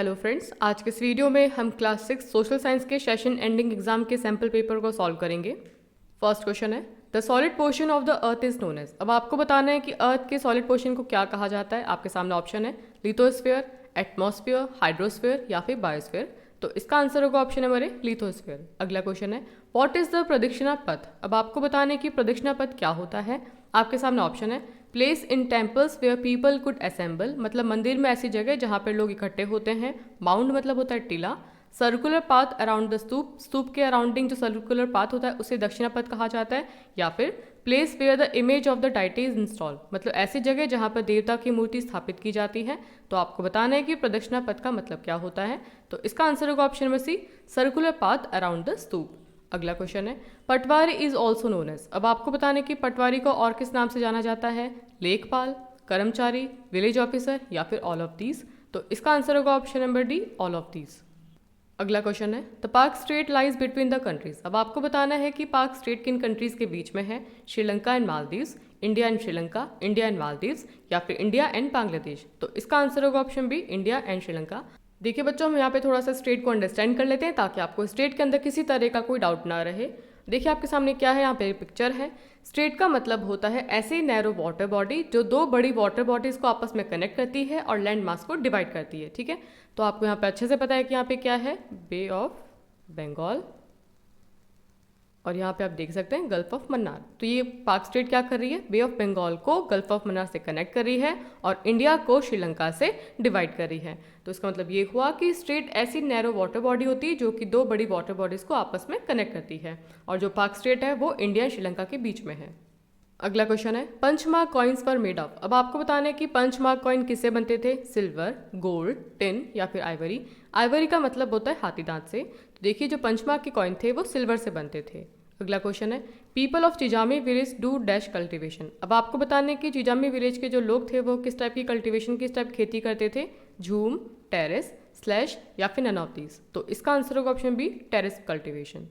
Hello friends, आज के इस वीडियो में हम क्लास 6 सोशल साइंस के सेशन एंडिंग एग्जाम के सैम्पल पेपर को सॉल्व करेंगे। फर्स्ट क्वेश्चन है, the solid portion of the earth is known as. अब आपको बताना है कि अर्थ के सॉलिड पोर्शन को क्या कहा जाता है। आपके सामने ऑप्शन है लिथोस्फीयर, एटमॉस्फेयर, हाइड्रोस्फीयर या फिर बायोस्फीयर। तो इसका आंसर होगा ऑप्शन नंबर ए लिथोस्फीयर। अगला क्वेश्चन है, व्हाट इज द प्रदक्षिणा पथ। अब आपको बताना है कि प्रदक्षिणा पथ क्या होता है। आपके सामने ऑप्शन है place in temples where people could assemble, मतलब मंदिर में ऐसी जगह जहाँ पर लोग इकट्ठे होते हैं। माउंड मतलब होता है टीला। सर्कुलर पाथ अराउंड द स्तूप, स्तूप के अराउंडिंग जो सर्कुलर पाथ होता है उसे दक्षिणा पथ कहा जाता है। या फिर place where the image of the deity is install, मतलब ऐसी जगह जहाँ पर देवता की मूर्ति स्थापित की जाती है। तो आपको बताना है कि प्रदक्षिणा पथ का मतलब क्या होता है। तो इसका आंसर होगा option number C, circular path around the stupa. अगला क्वेश्चन है, patwari is also known as. अब आपको बताना है कि पटवारी को और किस नाम से जाना जाता है। लेखपाल, कर्मचारी, विलेज ऑफिसर या फिर ऑल ऑफ दीज। तो इसका आंसर होगा option number D, all of these. अगला क्वेश्चन है, द पाक straight lies between the countries. अब आपको बताना है कि पाक स्ट्रेट किन कंट्रीज के बीच में है। Sri Lanka and Maldives, India and Sri Lanka, India and Maldives या फिर इंडिया एंड बांग्लादेश। तो इसका आंसर होगा option B, India and Sri Lanka. देखिए बच्चों, हम यहाँ पे थोड़ा सा स्टेट को अंडरस्टैंड कर लेते हैं ताकि आपको स्टेट के अंदर किसी तरह का कोई डाउट ना रहे। देखिए आपके सामने क्या है, यहाँ पे पिक्चर है। स्टेट का मतलब होता है ऐसी नैरो वाटर बॉडी जो दो बड़ी वाटर बॉडीज को आपस में कनेक्ट करती है और लैंड मास को डिवाइड करती है। ठीक है, तो आपको यहाँ पे अच्छे से पता है कि यहाँ पे क्या है, बे ऑफ बंगाल, और यहाँ पे आप देख सकते हैं गल्फ ऑफ मन्नार। तो ये पाक स्टेट क्या कर रही है, बे ऑफ बंगाल को गल्फ ऑफ मन्नार से कनेक्ट कर रही है और इंडिया को श्रीलंका से डिवाइड कर रही है। तो इसका मतलब ये हुआ कि स्टेट ऐसी नैरो वाटर बॉडी होती है जो कि दो बड़ी वाटर बॉडीज को आपस में कनेक्ट करती है, और जो पाक स्टेट है वो इंडिया श्रीलंका के बीच में है। अगला क्वेश्चन है, punch mark coins were made of. अब आपको बताना है कि पंचमार्क कॉइन किससे बनते थे। सिल्वर, गोल्ड, टिन या फिर आइवरी। आइवरी का मतलब होता है हाथी दांत से। तो देखिए जो पंचमार्क के कॉइन थे वो सिल्वर से बनते थे। अगला क्वेश्चन है, people of Chizami village do dash cultivation. अब आपको बताने कि चिजामी विलेज के जो लोग थे वो किस टाइप की कल्टीवेशन, किस टाइप खेती करते थे। झूम, टेरेस, स्लैश या फिर नन ऑफ दीज। तो इसका आंसर होगा ऑप्शन बी, टेरेस कल्टीवेशन।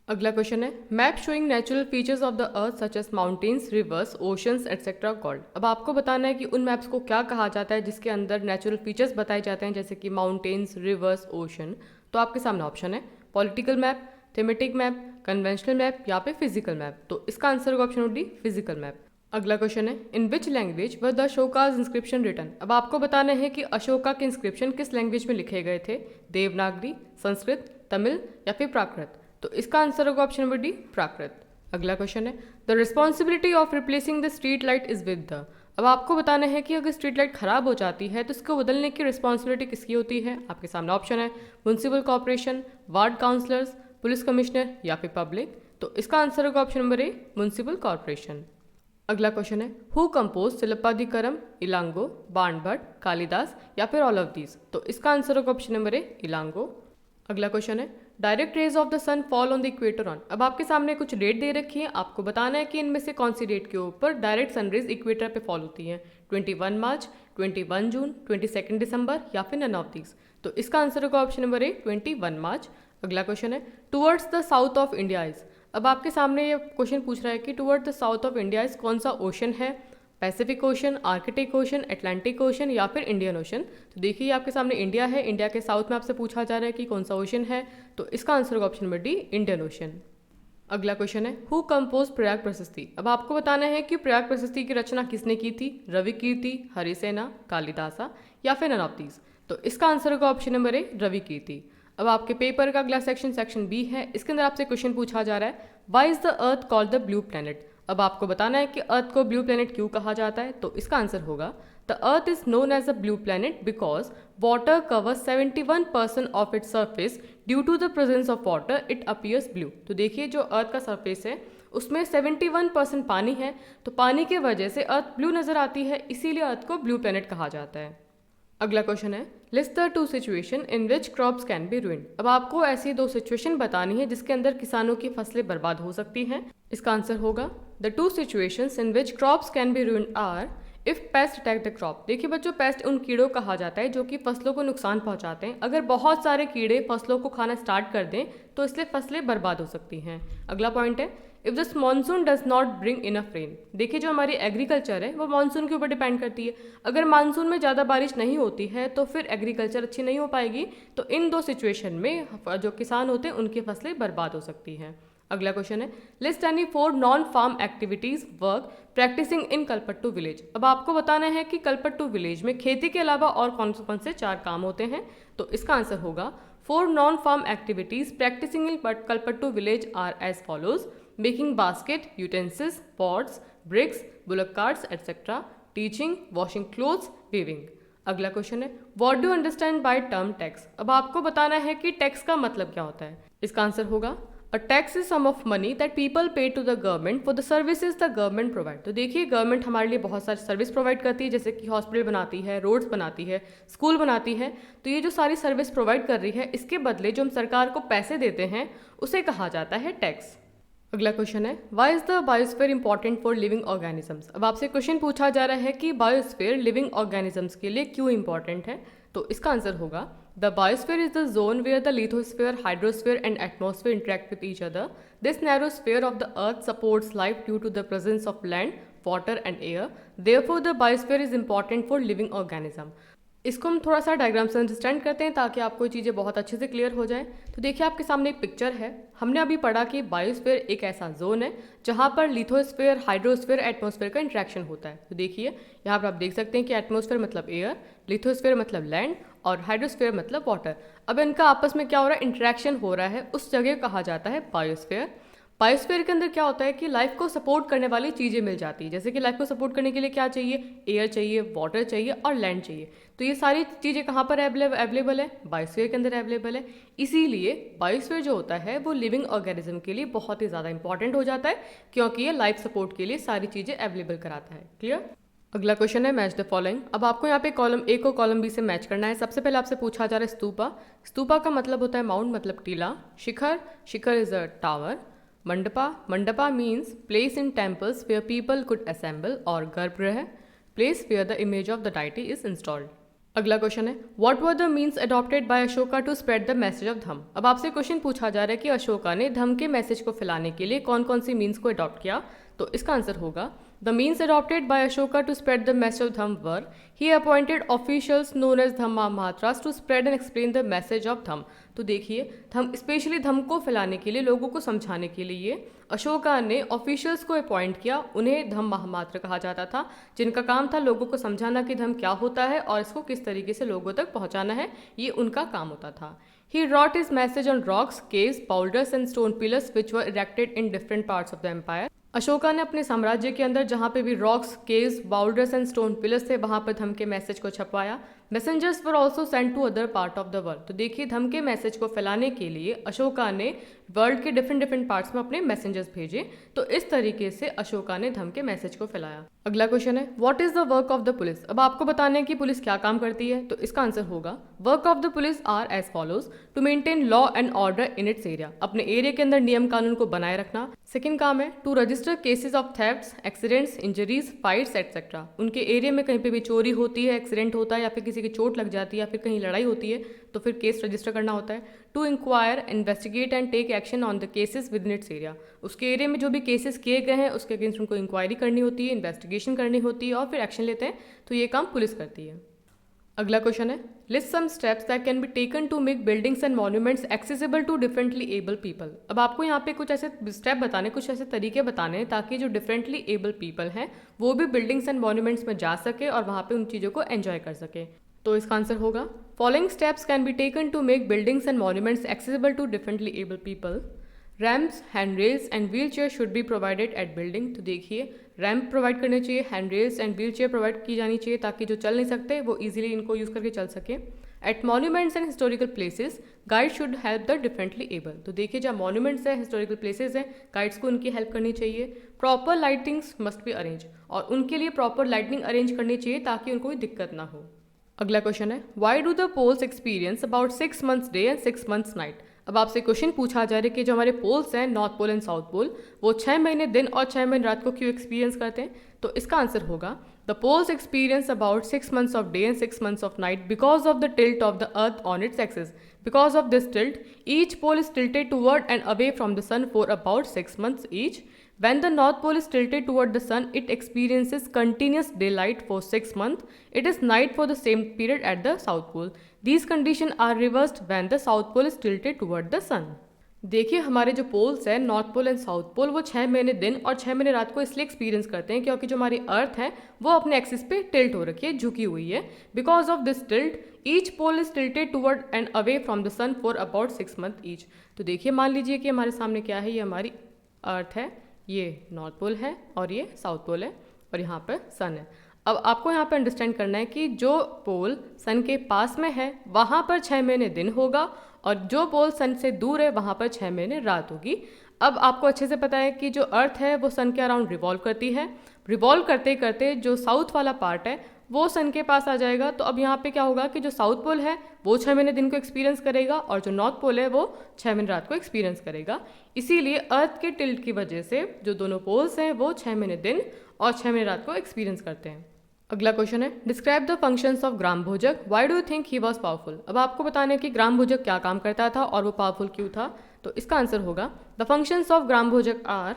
अगला क्वेश्चन है, map showing natural features of the earth such as mountains, reverse, oceans etcetera called. अब आपको बताना है कि उन मैप्स को क्या कहा जाता है जिसके अंदर नेचुरल फीचर्स बताए जाते हैं, जैसे कि माउंटेन्स, रिवर्स, ओशन। तो आपके सामने ऑप्शन है political map, thematic map, conventional map या फिर फिजिकल मैप। तो इसका आंसर होगा ऑप्शन डी, फिजिकल मैप। अगला क्वेश्चन है, in which language were the Ashoka's inscription written. अब आपको बताना है कि अशोका के इंस्क्रिप्शन किस लैंग्वेज में लिखे गए थे। देवनागरी, संस्कृत, तमिल या फिर प्राकृत। तो इसका आंसर होगा ऑप्शन नंबर डी, प्राकृत। अगला क्वेश्चन है, the responsibility of replacing the street light is with the. अब आपको बताना है कि अगर स्ट्रीट लाइट खराब हो जाती है तो इसको बदलने की रिस्पॉन्सिबिलिटी किसकी होती है। आपके सामने ऑप्शन है municipal corporation, ward councillors, police commissioner या फिर पब्लिक। तो इसका आंसर होगा option number A, municipal corporation. अगला क्वेश्चन है, हु कंपोज सिलप्पाधिकरम, इलांगो, बाणभट्ट, कालिदास या फिर ऑल ऑफ दीज। तो इसका आंसर होगा ऑप्शन नंबर ए, इलांगो। अगला क्वेश्चन है, direct rays of the sun fall on the equator on. अब आपके सामने कुछ डेट दे रखी है, आपको बताना है कि इनमें से कौन सी डेट के ऊपर डायरेक्ट सनरेज इक्वेटर पे फॉल होती है। 21 मार्च, 21 जून, 22 दिसंबर या फिर नन ऑफ दीज। तो इसका आंसर होगा ऑप्शन नंबर ए, 21 मार्च। अगला क्वेश्चन है, towards the south of India is. अब आपके सामने ये क्वेश्चन पूछ रहा है कि towards the south of India is कौन सा ओशन है। Pacific ocean, Arctic ocean, Atlantic ocean या फिर इंडियन ओशन। तो देखिए आपके सामने इंडिया है, इंडिया के साउथ में आपसे पूछा जा रहा है कि कौन सा ओशन है। तो इसका आंसर होगा option number D, Indian ocean. अगला क्वेश्चन है, हु कंपोज प्रयाग प्रशस्ति। अब आपको बताना है कि प्रयाग प्रशस्ति की रचना किसने की थी। रवि कीर्ति, हरिसेना, कालिदासा या फिर नन ऑफ दीज। तो इसका आंसर होगा ऑप्शन नंबर ए, रवि कीर्ति। अब आपके पेपर का अगला सेक्शन, सेक्शन बी है। इसके अंदर आपसे क्वेश्चन पूछा जा रहा है, why is the earth called the blue planet. अब आपको बताना है कि अर्थ को ब्लू प्लैनेट क्यों कहा जाता है। तो इसका आंसर होगा, the earth is known as a blue planet because water covers 71% of its surface, due to the presence of water it appears blue. तो देखिए जो अर्थ का सरफेस है उसमें 71% पानी है, तो पानी की वजह से अर्थ ब्लू नजर आती है, इसीलिए अर्थ को ब्लू प्लैनेट कहा जाता है। अगला क्वेश्चन है, list the two situation in which crops can be ruined. अब आपको ऐसी दो सिचुएशन बतानी है जिसके अंदर किसानों की फसलें बर्बाद हो सकती हैं। इसका आंसर होगा, the two situations in which crops can be ruined are if pest attack the crop. देखिए बच्चों, पेस्ट उन कीड़ों कहा जाता है जो कि फसलों को नुकसान पहुंचाते हैं। अगर बहुत सारे कीड़े फसलों को खाना स्टार्ट कर दें तो इसलिए फसलें बर्बाद हो सकती हैं। अगला पॉइंट है, if this monsoon does not bring enough rain. देखिए जो हमारी एग्रीकल्चर है वो मानसून के ऊपर डिपेंड करती है। अगर मानसून में ज़्यादा बारिश नहीं होती है तो फिर एग्रीकल्चर अच्छी नहीं हो पाएगी। तो इन दो सिचुएशन में जो किसान होते हैं उनकी फसलें बर्बाद हो सकती हैं। अगला क्वेश्चन है, list any 4 non farm activities work practicing in Kalpattu village. अब आपको बताना है कि कलपट्टू विलेज में खेती के अलावा और कौन से 4 काम होते हैं। तो इसका आंसर होगा 4 non farm activities practising in Kalpattu village are as follows: making basket, utensils, pots, bricks, bullock carts etcetera, teaching, washing clothes, weaving. अगला क्वेश्चन है, what do understand by term tax. अब आपको बताना है कि टैक्स का मतलब क्या होता है। इसका आंसर होगा a tax is sum of money that people pay to the government for the services the government provide. तो देखिए गवर्नमेंट हमारे लिए बहुत सारी सर्विस प्रोवाइड करती है, जैसे कि हॉस्पिटल बनाती है, रोड्स बनाती है, स्कूल बनाती है। तो ये जो सारी सर्विस प्रोवाइड कर रही है इसके बदले जो हम सरकार को पैसे देते हैं उसे कहा जाता है टैक्स। अगला क्वेश्चन है, why is the biosphere important for living organisms. अब आपसे क्वेश्चन पूछा जा रहा है कि बायोस्फीयर लिविंग ऑर्गेनिजम्स के लिए क्यों इंपॉर्टेंट है। तो इसका आंसर होगा the biosphere is the zone where the lithosphere, hydrosphere and atmosphere interact with each other. This narrow sphere of the earth supports life due to the presence of land, water and air. Therefore the biosphere is important for living organism. इसको हम थोड़ा सा diagram से understand करते हैं ताकि आपको चीज़ें बहुत अच्छे से क्लियर हो जाए। तो देखिए आपके सामने एक पिक्चर है। हमने अभी पढ़ा कि बायोस्फीयर एक ऐसा जोन है जहाँ पर लिथोस्फीयर, हाइड्रोस्फीयर, एटमॉस्फेयर का इंट्रैक्शन होता है। तो देखिए यहाँ पर आप देख सकते हैं कि एटमॉस्फेयर मतलब एयर, लिथोस्फीयर मतलब लैंड और हाइड्रोस्फीयर मतलब वाटर। अब इनका आपस में क्या हो रहा है, इंट्रैक्शन हो रहा है, उस जगह कहा जाता है बायोस्फीयर। बायोस्फीयर के अंदर क्या होता है कि लाइफ को सपोर्ट करने वाली चीज़ें मिल जाती है। जैसे कि लाइफ को सपोर्ट करने के लिए क्या चाहिए, एयर चाहिए, वाटर चाहिए और लैंड चाहिए। तो ये सारी चीज़ें कहाँ पर अवेलेबल है, बायोस्फीयर के अंदर अवेलेबल है। इसीलिए बायोस्फीयर जो होता है वो लिविंग ऑर्गेनिज्म के लिए बहुत ही ज़्यादा इंपॉर्टेंट हो जाता है, क्योंकि ये लाइफ सपोर्ट के लिए सारी चीज़ें अवेलेबल कराता है। क्लियर। अगला क्वेश्चन है, मैच द फॉलोइंग। अब आपको यहाँ पे कॉलम ए को कॉलम बी से मैच करना है। सबसे पहले आपसे पूछा जा रहा है स्तूपा। स्तूपा का मतलब होता है माउंट, मतलब टीला। Shikhara, shikhara is a tower. Mandapa, mandapa means place in temples where people could assemble. और garbhagriha, place where the image of the deity is installed. अगला क्वेश्चन है, what were the means adopted by Ashoka to spread the message of dhamma. अब आपसे question पूछा जा रहा है कि अशोका ने धम्म के मैसेज को फैलाने के लिए कौन कौन सी मीन्स को अडॉप्ट किया। तो इसका आंसर होगा the means adopted by Ashoka to spread the message of dhamma were he appointed officials known as dhamma mahamatras to spread and explain the message of dhamma. तो देखिए धम्म, स्पेशली धम्म को फैलाने के लिए, लोगों को समझाने के लिए अशोका ने ऑफिशियल्स को अपॉइंट किया। उन्हें धम्म महामात्र कहा जाता था, जिनका काम था लोगों को समझाना कि धम्म क्या होता है और इसको किस तरीके से लोगों तक पहुंचाना है, ये उनका काम होता था। He wrought his message on rocks, caves, boulders and stone pillars which were erected in different parts of the empire. Ashoka ने अपने साम्राज्य के अंदर जहाँ पे भी rocks, caves, boulders and stone pillars थे वहाँ पर धम्म के मैसेज को छपवाया। Messengers were also sent to other part of the world. तो देखिए धम्म के मैसेज को फैलाने के लिए अशोका ने वर्ल्ड के डिफरेंट पार्ट्स में अपने मैसेंजर्स भेजे। तो इस तरीके से अशोका ने धम्म के मैसेज को फैलाया। अगला क्वेश्चन है, what is the work of the police. अब आपको बताना है कि पुलिस क्या काम करती है। तो इसका आंसर होगा work of the police are as follows: to maintain law and order in its area, अपने एरिया के अंदर नियम कानून को बनाए रखना। सेकंड काम है to register cases of thefts, accidents, injuries, fights etcetera. उनके एरिया में कहीं पे भी चोरी होती है, एक्सीडेंट होता है या फिर किसी की चोट लग जाती है या फिर कहीं लड़ाई होती है तो फिर केस रजिस्टर करना होता है। To enquire, investigate and take action on the cases within its area. उसके एरिया में जो भी केसेस किए गए हैं उसके अगेंस्ट उनको इंक्वायरी करनी होती है, इन्वेस्टिगेशन करनी होती है और फिर एक्शन लेते हैं। तो ये काम पुलिस करती है। अगला क्वेश्चन है, list some steps that can be taken to make buildings and monuments accessible to differently abled people. अब आपको यहाँ पे कुछ ऐसे स्टेप बताने, कुछ ऐसे तरीके बताने हैं ताकि जो डिफरेंटली एबल पीपल हैं वो भी बिल्डिंग्स एंड मॉन्यूमेंट्स में जा सके और वहाँ पे उन चीज़ों को एंजॉय कर सके। तो इसका आंसर होगा following steps can be taken to make buildings and monuments accessible to differently abled people. Ramps, hand rails and wheel chair should be provided at building. तो देखिए रैम्प प्रोवाइड करने चाहिए, hand rails and wheel chair provide की जानी चाहिए ताकि जो चल नहीं सकते वो इजीली इनको यूज़ करके चल सके। At monuments and historical places guide should help the differently abled. तो देखिए जहाँ मॉन्यूमेंट्स है, हिस्टोरिकल प्लेसेस हैं, गाइड्स को उनकी हेल्प करनी चाहिए। Proper lightings must be arrange, और उनके लिए प्रॉपर लाइटिंग अरेंज करनी चाहिए ताकि उनको कोई दिक्कत ना हो। अगला क्वेश्चन है, why do the poles experience about 6 months day and 6 months night. अब आपसे क्वेश्चन पूछा जा रहा है कि जो हमारे पोल्स हैं, north pole and south pole, वो 6 महीने दिन और 6 महीने रात को क्यों एक्सपीरियंस करते हैं। तो इसका आंसर होगा the poles experience about 6 months of day and 6 months of night because of the tilt of the earth on its axis. Because of this tilt, each pole is tilted toward and away from the sun for about 6 months each. When the North Pole is tilted toward the sun, it experiences continuous daylight for 6 months. It is night for the same period at the South Pole. These conditions are reversed when the South Pole is tilted toward the sun. देखिए हमारे जो poles हैं north pole and south pole वो 6 महीने दिन और 6 महीने रात को इसलिए एक्सपीरियंस करते हैं क्योंकि जो हमारी अर्थ है वो अपने एक्सिस पे टिल्ट हो रखी है, झुकी हुई है. Because of this tilt each pole is tilted toward and away from the sun for about 6 month each. तो देखिए मान लीजिए कि हमारे सामने क्या है, ये हमारी अर्थ है, ये नॉर्थ पोल है और ये साउथ पोल है और यहाँ पर सन है. अब आपको यहाँ पे अंडरस्टैंड करना है कि जो पोल सन के पास में है वहाँ पर 6 महीने दिन होगा और जो पोल सन से दूर है वहाँ पर 6 महीने रात होगी. अब आपको अच्छे से पता है कि जो अर्थ है वो सन के अराउंड रिवॉल्व करती है. रिवॉल्व करते करते जो साउथ वाला पार्ट है वो सन के पास आ जाएगा. तो अब यहाँ पे क्या होगा कि जो साउथ पोल है वो 6 महीने दिन को एक्सपीरियंस करेगा और जो नॉर्थ पोल है वो 6 महीने रात को एक्सपीरियंस करेगा. इसीलिए अर्थ के टिल्ट की वजह से जो दोनों पोल्स हैं वो 6 महीने दिन और 6 महीने रात को एक्सपीरियंस करते हैं. अगला क्वेश्चन है describe the functions of gram Bhojak. Why do you think he was powerful. अब आपको बताना है कि ग्राम भोजक क्या काम करता था और वो पावरफुल क्यों था. तो इसका आंसर होगा the functions of gram bhojak are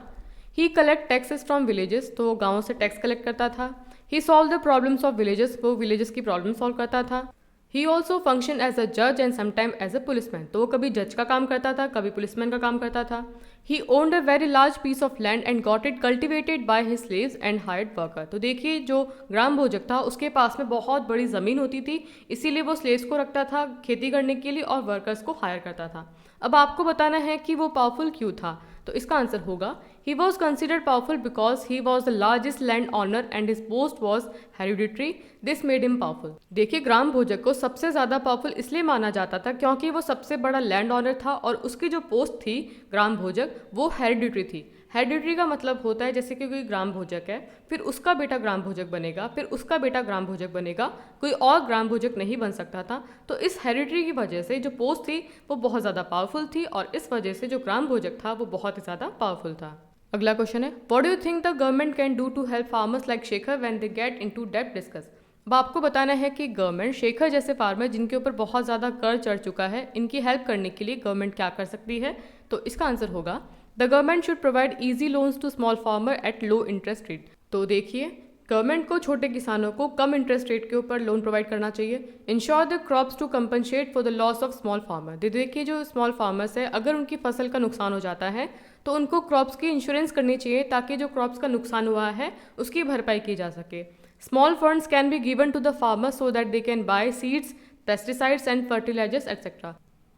he collect taxes from villages. तो वो गाँवों से टैक्स कलेक्ट करता था. He solve the problems of villages. वो विलेजेस की प्रॉब्लम सॉल्व करता था. He also function as a जज and sometime as a policeman. तो वो कभी जज का काम करता था, कभी पुलिसमैन का काम करता था. He owned a very large piece of land and got it cultivated by his slaves and hired worker. तो देखिए जो ग्राम भोजक था उसके पास में बहुत बड़ी ज़मीन होती थी, इसीलिए वो स्लेव्स को रखता था खेती करने के लिए और वर्कर्स को हायर करता था. अब आपको बताना है कि वो पावरफुल क्यों था. तो इसका आंसर होगा he was considered powerful because he was the largest land owner and his post was hereditary. This made him powerful. देखिए ग्राम भोजक को सबसे ज़्यादा पावरफुल इसलिए माना जाता था क्योंकि वो सबसे बड़ा लैंड ऑनर था और उसकी जो पोस्ट थी ग्राम भोजक वो हेरिडिटरी थी. हेरिडिटरी का मतलब होता है जैसे कि कोई ग्राम भोजक है फिर उसका बेटा ग्राम भोजक बनेगा, फिर उसका बेटा ग्राम भोजक बनेगा, कोई और ग्राम भोजक नहीं बन सकता था. तो इस हेरिडिटरी की वजह से जो पोस्ट थी वो बहुत ज़्यादा पावरफुल थी और इस वजह से जो ग्राम भोजक था वो बहुत ही ज़्यादा पावरफुल था. अगला क्वेश्चन है what do you think the government can do to help farmers like Shekhar when they get into डेब्ट. डिस्कस. अब आपको बताना है कि गवर्नमेंट शेखर जैसे फार्मर जिनके ऊपर बहुत ज़्यादा कर्ज चढ़ चुका है इनकी हेल्प करने के लिए गवर्नमेंट क्या कर सकती है. तो इसका आंसर होगा the government should provide easy loans to small farmer at low interest rate. तो देखिए गवर्नमेंट को छोटे किसानों को कम इंटरेस्ट रेट के ऊपर लोन प्रोवाइड करना चाहिए. Insure the crops to compensate for the loss of small farmer. देखिए जो स्मॉल फार्मर्स है अगर उनकी फसल का नुकसान हो जाता है तो उनको क्रॉप्स की इंश्योरेंस करनी चाहिए ताकि जो क्रॉप्स का नुकसान हुआ है उसकी भरपाई की जा सके. Small funds can be given to the farmers so that they can buy seeds, pesticides and fertilisers etcetera.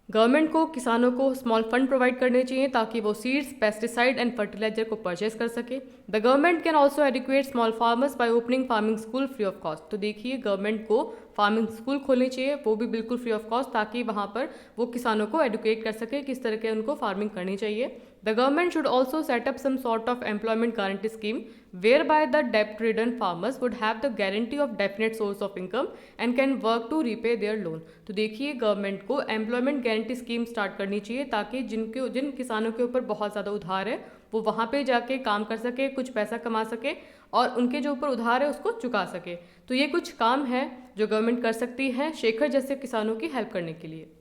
Government को किसानों को स्मॉल फंड प्रोवाइड करने चाहिए ताकि वो सीड्स, पेस्टिसाइड एंड फर्टिलाइजर को परचेज कर सके. The government can also educate small farmers by opening farming school free of cost. तो देखिए गवर्नमेंट को फार्मिंग स्कूल खोलनी चाहिए, वो भी बिल्कुल फ्री ऑफ कॉस्ट, ताकि वहाँ पर वो किसानों को एडुकेट कर सके किस तरह के उनको फार्मिंग करनी चाहिए. The government should also set up some sort of employment guarantee scheme whereby the डेब्ट ridden farmers would have the guarantee of definite source of income and can work to repay their loan. तो देखिए government को employment guarantee scheme start करनी चाहिए ताकि जिन किसानों के ऊपर बहुत ज़्यादा उधार है वो वहाँ पे जाके काम कर सके, कुछ पैसा कमा सके और उनके जो ऊपर उधार है उसको चुका सके. तो ये कुछ काम है जो गवर्नमेंट कर सकती है शेखर जैसे किसानों की हेल्प करने के लिए.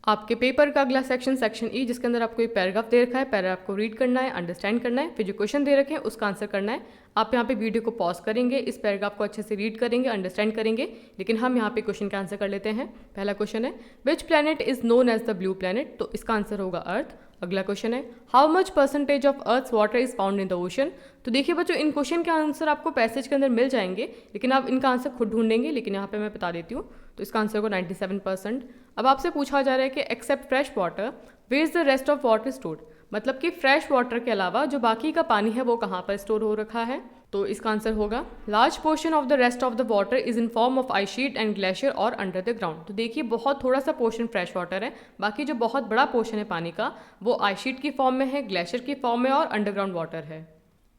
आपके पेपर का अगला सेक्शन ई जिसके अंदर आपको एक पैराग्राफ दे रखा है, पैराग्राफ को रीड करना है, अंडरस्टैंड करना है, फिर जो क्वेश्चन दे रखे हैं उसका आंसर करना है. आप यहाँ पे वीडियो को पॉज करेंगे, इस पैराग्राफ को अच्छे से रीड करेंगे, अंडरस्टैंड करेंगे, लेकिन हम यहाँ पे क्वेश्चन का आंसर कर लेते हैं. पहला क्वेश्चन है which planet is known as the blue planet. तो इसका आंसर होगा अर्थ. अगला क्वेश्चन है how much percentage of earth's water is found in the ocean. तो देखिए बच्चों इन क्वेश्चन के आंसर आपको पैसेज के अंदर मिल जाएंगे लेकिन आप इनका आंसर खुद ढूंढेंगे, लेकिन यहाँ पे मैं बता देती हूँ. तो इसका आंसर होगा 97%. अब आपसे पूछा जा रहा है कि except fresh water where is the rest of water stored. मतलब कि फ्रेश वाटर के अलावा जो बाकी का पानी है वो कहाँ पर स्टोर हो रखा है. तो इसका आंसर होगा large portion of the rest of the water is in form of ice sheet and glacier और अंडर द ग्राउंड. तो देखिए बहुत थोड़ा सा पोर्शन फ्रेश वाटर है, बाकी जो बहुत बड़ा पोर्शन है पानी का वो आइस शीट की फॉर्म में है, ग्लेशियर की फॉर्म में और अंडरग्राउंड वाटर है.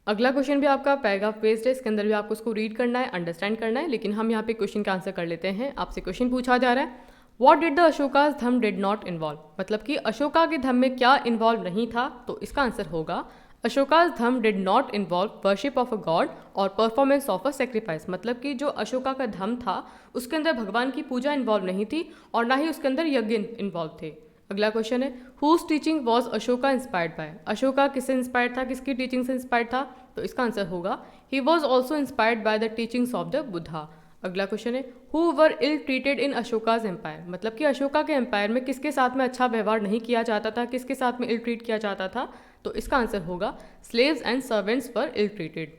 अगला क्वेश्चन भी आपका पैराग्राफ बेस्ड है, इसके अंदर भी आपको उसको रीड करना है, अंडरस्टैंड करना है, लेकिन हम यहाँ पे क्वेश्चन का आंसर कर लेते हैं. आपसे क्वेश्चन पूछा जा रहा है व्हाट डिड द अशोकाज धम डिड नॉट इन्वॉल्व. मतलब कि अशोका के धम में क्या इन्वॉल्व नहीं था. तो इसका आंसर होगा अशोकाज धम did not involve worship of a God और परफॉर्मेंस ऑफ अ सेक्रीफाइस. मतलब कि जो अशोका का धम था उसके अंदर भगवान की पूजा इन्वॉल्व नहीं थी और ना ही उसके अंदर यज्ञ इन्वॉल्व थे. अगला क्वेश्चन है whose teaching was Ashoka inspired by. Ashoka किससे इंस्पायर्ड था, किसकी टीचिंग से इंस्पायर्ड था? तो इसका आंसर होगा he was also inspired by the teachings of the Buddha. अगला क्वेश्चन है who were ill treated in Ashoka's empire. मतलब कि अशोका के एम्पायर में किसके साथ में अच्छा व्यवहार नहीं किया जाता था, किसके साथ में इल ट्रीट किया जाता था? तो इसका आंसर होगा slaves and servants were ill treated.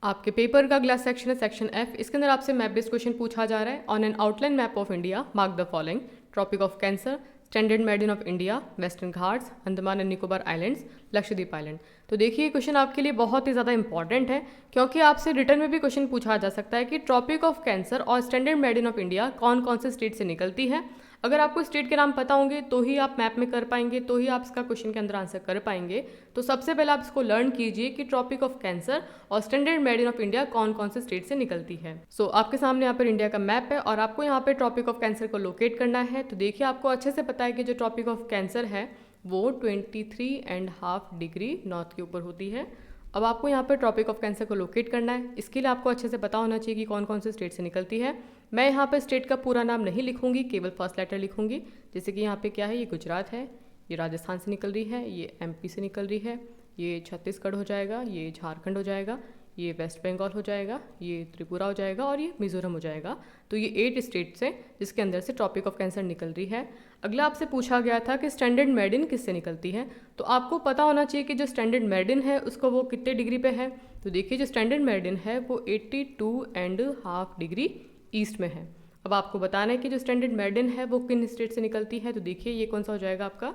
आपके पेपर का अगला सेक्शन है सेक्शन एफ। इसके अंदर आपसे मैप बेस्ड क्वेश्चन पूछा जा रहा है। On an outline map of India mark the following: tropic of cancer, standard meridian of India, western Ghats, Andaman and Nicobar islands, Lakshadweep island. तो देखिए क्वेश्चन आपके लिए बहुत ही ज़्यादा इंपॉर्टेंट है, क्योंकि आपसे रिटर्न में भी क्वेश्चन पूछा जा सकता है कि ट्रॉपिक ऑफ कैंसर और स्टैंडर्ड मेरिडियन ऑफ इंडिया कौन कौन से स्टेट से निकलती है। अगर आपको स्टेट के नाम पता होंगे तो ही आप मैप में कर पाएंगे, तो ही आप इसका क्वेश्चन के अंदर आंसर कर पाएंगे। तो सबसे पहले आप इसको लर्न कीजिए कि ट्रॉपिक ऑफ कैंसर और स्टैंडर्ड मेरिडियन ऑफ इंडिया कौन कौन से स्टेट से निकलती है। आपके सामने यहाँ पर इंडिया का मैप है और आपको यहाँ पे ट्रॉपिक ऑफ कैंसर को लोकेट करना है। तो देखिए आपको अच्छे से पता है कि जो ट्रॉपिक ऑफ कैंसर है वो 23.5 डिग्री नॉर्थ के ऊपर होती है। अब आपको यहाँ पर ट्रॉपिक ऑफ कैंसर को लोकेट करना है। इसके लिए आपको अच्छे से पता होना चाहिए कि कौन कौन से स्टेट से निकलती है। मैं यहाँ पर स्टेट का पूरा नाम नहीं लिखूंगी, केवल फर्स्ट लेटर लिखूंगी। जैसे कि यहाँ पे क्या है, ये गुजरात है, ये राजस्थान से निकल रही है, ये एमपी से निकल रही है, ये छत्तीसगढ़ हो जाएगा, ये झारखंड हो जाएगा, ये वेस्ट बंगाल हो जाएगा, ये त्रिपुरा हो जाएगा और ये मिजोरम हो जाएगा। तो ये 8 स्टेट्स हैं जिसके अंदर से ट्रॉपिक ऑफ कैंसर निकल रही है। अगला आपसे पूछा गया था कि स्टैंडर्ड मेरिडियन किससे निकलती है। तो आपको पता होना चाहिए कि जो स्टैंडर्ड मेरिडियन है उसको वो कितने डिग्री पे है। तो देखिए जो स्टैंडर्ड मेरिडियन है वो 82.5 डिग्री ईस्ट में है। अब आपको बताना है कि जो स्टैंडर्ड मेरिडियन है वो किन स्टेट से निकलती है। तो देखिए ये कौन सा हो जाएगा, आपका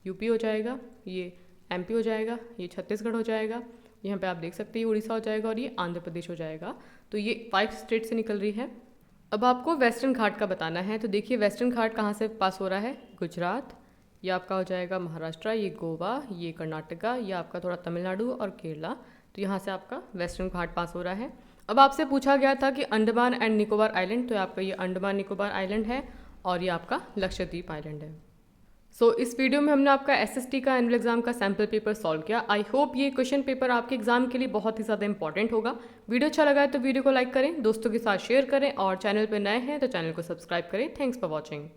यूपी हो जाएगा, ये एमपी हो जाएगा, ये छत्तीसगढ़ हो जाएगा, यहाँ पे आप देख सकते हैं उड़ीसा हो जाएगा और ये आंध्र प्रदेश हो जाएगा। तो ये 5 स्टेट से निकल रही है। अब आपको वेस्टर्न घाट का बताना है। तो देखिए वेस्टर्न घाट कहाँ से पास हो रहा है, गुजरात, ये आपका हो जाएगा महाराष्ट्र, ये गोवा, ये कर्नाटका, ये आपका थोड़ा तमिलनाडु और केरला। तो यहाँ से आपका वेस्टर्न घाट पास हो रहा है। अब आपसे पूछा गया था कि अंडमान एंड निकोबार आइलैंड, तो आपका ये अंडमान निकोबार आइलैंड है और ये आपका लक्षद्वीप आइलैंड है। इस वीडियो में हमने आपका एसएसटी का एनुअल एग्जाम का सैम्पल पेपर सॉल्व किया। आई होप ये क्वेश्चन पेपर आपके एग्जाम के लिए बहुत ही ज़्यादा इंपॉर्टेंट होगा। वीडियो अच्छा लगा है तो वीडियो को लाइक करें, दोस्तों के साथ शेयर करें और चैनल पर नए हैं तो चैनल को सब्सक्राइब करें। Thanks for watching.